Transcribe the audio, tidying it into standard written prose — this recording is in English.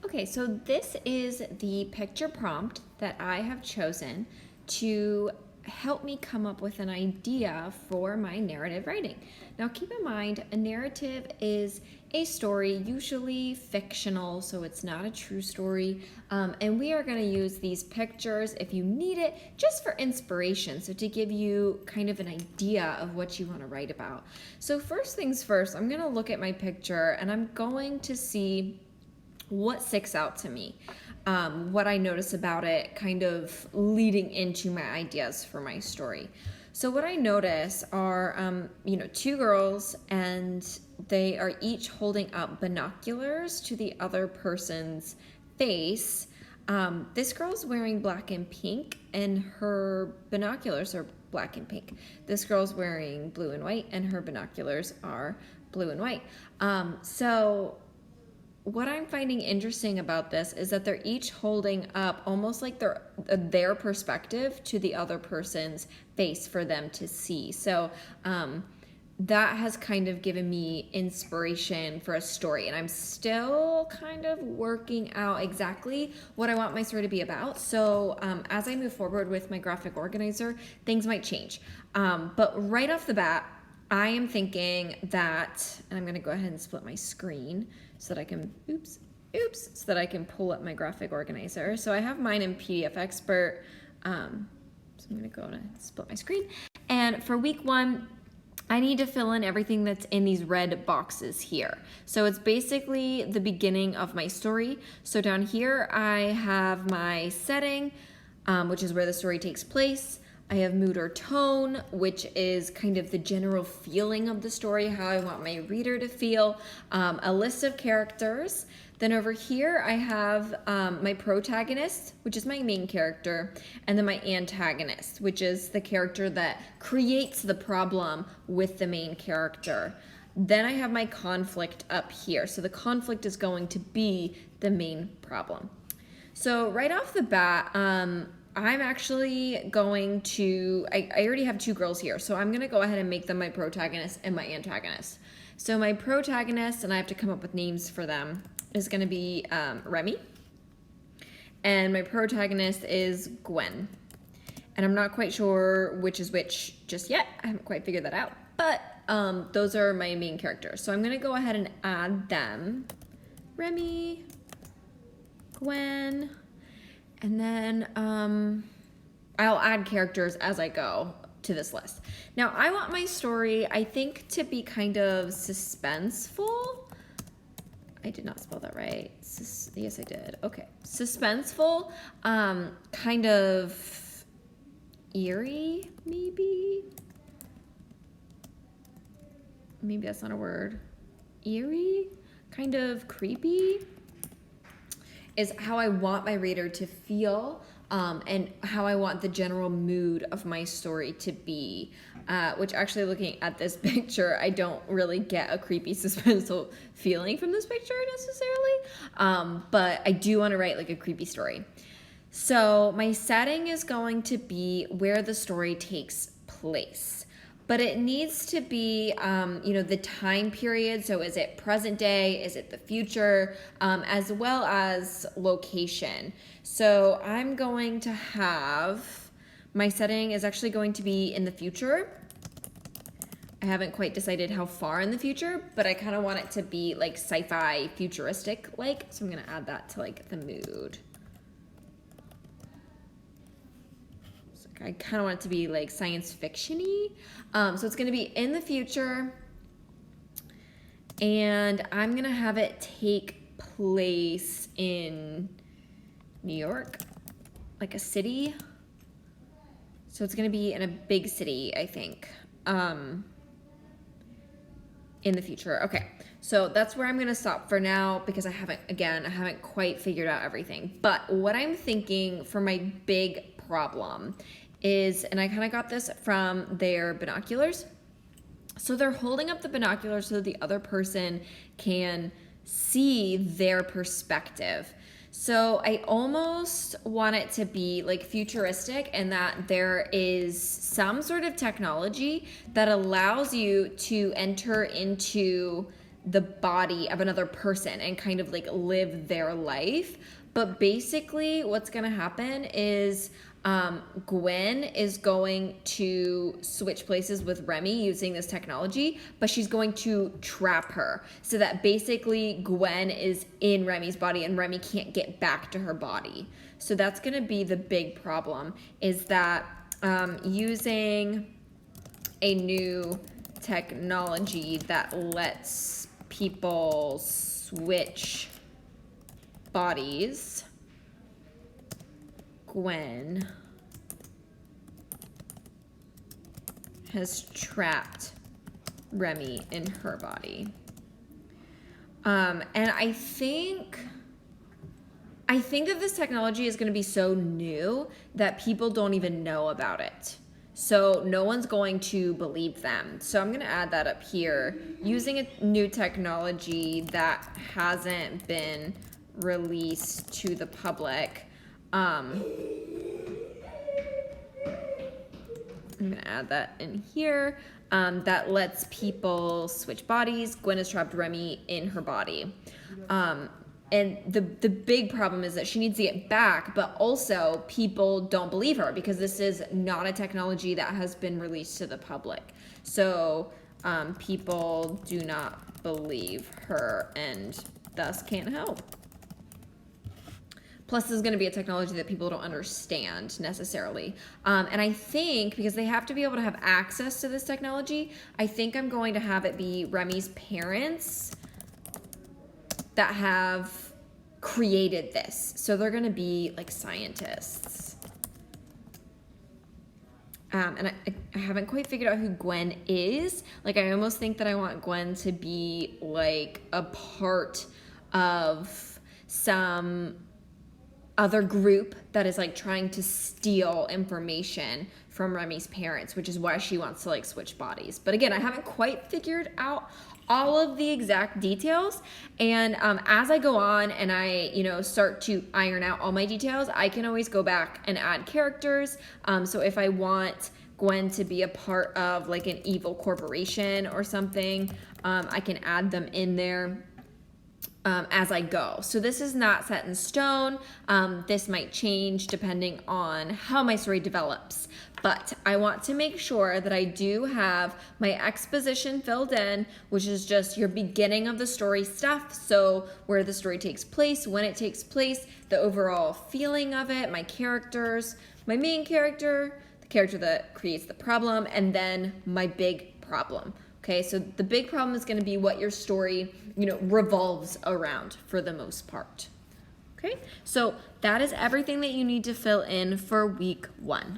Okay, so this is the picture prompt that I have chosen to help me come up with an idea for my narrative writing. Now, keep in mind, a narrative is a story, usually fictional, so it's not a true story. And we are going to use these pictures if you need it, just for inspiration. So, to give you kind of an idea of what you want to write about. So, first things first, I'm going to look at my picture and I'm going to see what sticks out to me, what I notice about it, kind of leading into my ideas for my story. So what I notice are, two girls, and they are each holding up binoculars to the other person's face. This girl's wearing black and pink, and her binoculars are black and pink. This girl's wearing blue and white, and her binoculars are blue and white. So what I'm finding interesting about this is that they're each holding up almost like their perspective to the other person's face for them to see. So that has kind of given me inspiration for a story, and I'm still kind of working out exactly what I want my story to be about. So as I move forward with my graphic organizer, things might change. But right off the bat, I am thinking that, and I'm going to go ahead and split my screen so that I can, so that I can pull up my graphic organizer. So I have mine in PDF Expert. So I'm going to go and split my screen. And for week 1, I need to fill in everything that's in these red boxes here. So it's basically the beginning of my story. So down here I have my setting, which is where the story takes place. I have mood or tone, which is kind of the general feeling of the story, how I want my reader to feel, a list of characters. Then over here I have my protagonist, which is my main character, and then my antagonist, which is the character that creates the problem with the main character. Then I have my conflict up here. So the conflict is going to be the main problem. So right off the bat, I'm actually going to, I already have 2 girls here, so I'm going to go ahead and make them my protagonist and my antagonist. So my protagonist, and I have to come up with names for them, is going to be Remy. And my protagonist is Gwen. And I'm not quite sure which is which just yet. I haven't quite figured that out. But those are my main characters. So I'm going to go ahead and add them. Remy, Gwen, and then I'll add characters as I go to this list. Now, I want my story, I think, to be kind of suspenseful. I did not spell that right. Yes, I did. Okay. Suspenseful, kind of eerie, maybe? Maybe that's not a word. Eerie? Kind of creepy? Is how I want my reader to feel, and how I want the general mood of my story to be, which actually, looking at this picture, I don't really get a creepy, suspenseful feeling from this picture necessarily, but I do want to write like a creepy story. So my setting is going to be where the story takes place. But it needs to be, the time period. So is it present day? Is it the future? As well as location. So I'm going to have, my setting is actually going to be in the future. I haven't quite decided how far in the future, but I kind of want it to be like sci-fi futuristic like. So I'm going to add that to like the mood. I kind of want it to be like science fiction-y. So it's going to be in the future, and I'm going to have it take place in New York, like a city. So it's going to be in a big city, I think, in the future. Okay, so that's where I'm going to stop for now, because I haven't quite figured out everything. But what I'm thinking for my big problem is, and I kind of got this from their binoculars. So they're holding up the binoculars so that the other person can see their perspective. So I almost want it to be like futuristic, and that there is some sort of technology that allows you to enter into the body of another person and kind of like live their life. But basically what's going to happen is Gwen is going to switch places with Remy using this technology, but she's going to trap her so that basically Gwen is in Remy's body and Remy can't get back to her body. So that's going to be the big problem, is that using a new technology that lets people switch bodies, Gwen has trapped Remy in her body. And I think that this technology is going to be so new that people don't even know about it. So no one's going to believe them. So I'm going to add that up here. Using a new technology that hasn't been released to the public. I'm going to add that in here. That lets people switch bodies. Gwen has trapped Remy in her body. And the big problem is that she needs to get back, but also people don't believe her because this is not a technology that has been released to the public. So people do not believe her and thus can't help. Plus, this is going to be a technology that people don't understand necessarily. And I think, because they have to be able to have access to this technology, I think I'm going to have it be Remy's parents that have created this. So they're going to be like scientists. And I haven't quite figured out who Gwen is. Like, I almost think that I want Gwen to be like a part of some other group that is like trying to steal information from Remy's parents, which is why she wants to like switch bodies. But again, I haven't quite figured out all of the exact details. And as I go on and I, start to iron out all my details, I can always go back and add characters. So if I want Gwen to be a part of like an evil corporation or something, I can add them in there as I go. So this is not set in stone. This might change depending on how my story develops. But I want to make sure that I do have my exposition filled in, which is just your beginning of the story stuff. So where the story takes place, when it takes place, the overall feeling of it, my characters, my main character, the character that creates the problem, and then my big problem. Okay, so the big problem is going to be what your story, revolves around for the most part. Okay, so that is everything that you need to fill in for week 1.